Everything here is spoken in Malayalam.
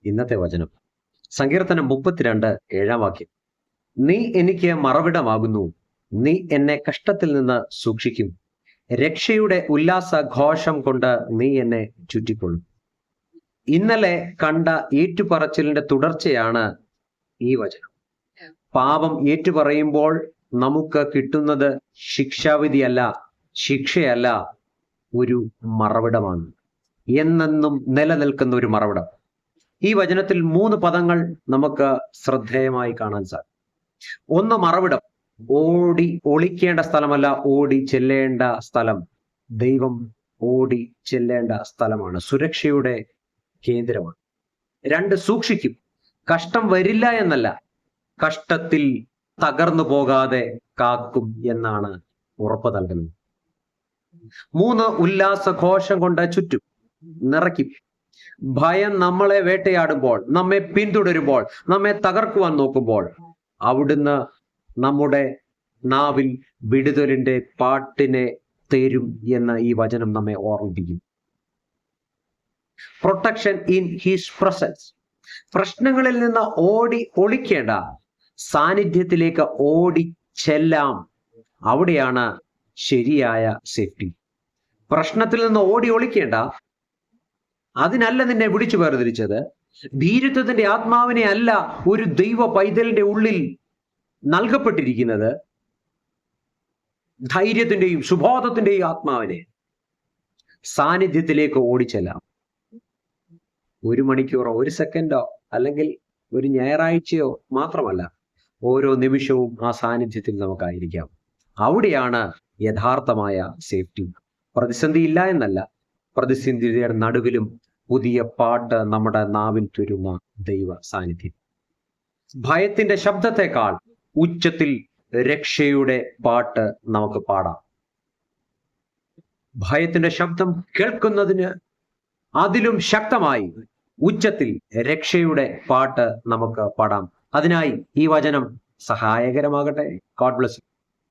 ഇന്നത്തെ വചനം സങ്കീർത്തനം 32:7 നീ എനിക്ക് മറവിടമാകുന്നു, നീ എന്നെ കഷ്ടത്തിൽ നിന്ന് സൂക്ഷിക്കും, രക്ഷയുടെ ഉല്ലാസ ഘോഷം കൊണ്ട് നീ എന്നെ ചുറ്റിക്കൊള്ളും. ഇന്നലെ കണ്ട ഏറ്റുപറച്ചിലിന്റെ തുടർച്ചയാണ് ഈ വചനം. പാപം ഏറ്റുപറയുമ്പോൾ നമുക്ക് കിട്ടുന്നത് ശിക്ഷാവിധിയല്ല, ശിക്ഷയല്ല, ഒരു മറവിടമാണ്. എന്നെന്നും നിലനിൽക്കുന്ന ഒരു മറവിടം. ഈ വചനത്തിൽ 3 പദങ്ങൾ നമുക്ക് ശ്രദ്ധേയമായി കാണാൻ സാധിക്കും. ഒന്ന്, മറവിടം. ഓടി ഒളിക്കേണ്ട സ്ഥലമല്ല, ഓടി ചെല്ലേണ്ട സ്ഥലം. ദൈവം ഓടി ചെല്ലേണ്ട സ്ഥലമാണ്, സുരക്ഷയുടെ കേന്ദ്രമാണ്. 2, സൂക്ഷിക്കും. കഷ്ടം വരില്ല എന്നല്ല, കഷ്ടത്തിൽ തകർന്നു പോകാതെ കാക്കും എന്നാണ് ഉറപ്പ് നൽകുന്നത്. 3, ഉല്ലാസഘോഷം കൊണ്ട് ചുറ്റും നിറയ്ക്കും. ഭയം നമ്മളെ വേട്ടയാടുമ്പോൾ, നമ്മെ പിന്തുടരുമ്പോൾ, നമ്മെ തകർക്കുവാൻ നോക്കുമ്പോൾ അവിടുന്ന് നമ്മുടെ നാവിൽ വിടുതലിന്റെ പാട്ടിനെ തരും എന്ന് ഈ വചനം നമ്മെ ഓർമ്മിപ്പിക്കും. Protection in his presence. പ്രശ്നങ്ങളിൽ നിന്ന് ഓടി ഒളിക്കേണ്ട, സാന്നിധ്യത്തിലേക്ക് ഓടി ചെല്ലാം. അവിടെയാണ് ശരിയായ സേഫ്റ്റി. പ്രശ്നത്തിൽ നിന്ന് ഓടി ഒളിക്കേണ്ട, അതിനല്ല നിന്നെ വിളിച്ചു വേർതിരിച്ചത്. ഭീരുത്വത്തിന്റെ ആത്മാവിനെ അല്ല ഒരു ദൈവ പൈതലിന്റെ ഉള്ളിൽ നൽകപ്പെട്ടിരിക്കുന്നത്, ധൈര്യത്തിന്റെയും സുബോധത്തിന്റെയും ആത്മാവിനെ. സാന്നിധ്യത്തിലേക്ക് ഓടിച്ചെല്ലാം. 1 മണിക്കൂറോ 1 സെക്കൻഡോ അല്ലെങ്കിൽ ഒരു ഞായറാഴ്ചയോ മാത്രമല്ല, ഓരോ നിമിഷവും ആ സാന്നിധ്യത്തിൽ നമുക്കായിരിക്കാം. അവിടെയാണ് യഥാർത്ഥമായ സേഫ്റ്റി. പ്രതിസന്ധി ഇല്ല എന്നല്ല, പ്രതിസന്ധിയുടെ നടുവിലും പുതിയ പാട്ട് നമ്മുടെ നാവിൽ തരുന്ന ദൈവ സാന്നിധ്യം. ഭയത്തിന്റെ ശബ്ദത്തെക്കാൾ ഉച്ചത്തിൽ രക്ഷയുടെ പാട്ട് നമുക്ക് പാടാം. ഭയത്തിന്റെ ശബ്ദം കേൾക്കുന്നതിന് അതിലും ശക്തമായി ഉച്ചത്തിൽ രക്ഷയുടെ പാട്ട് നമുക്ക് പാടാം. അതിനായി ഈ വചനം സഹായകരമാകട്ടെ. God bless you.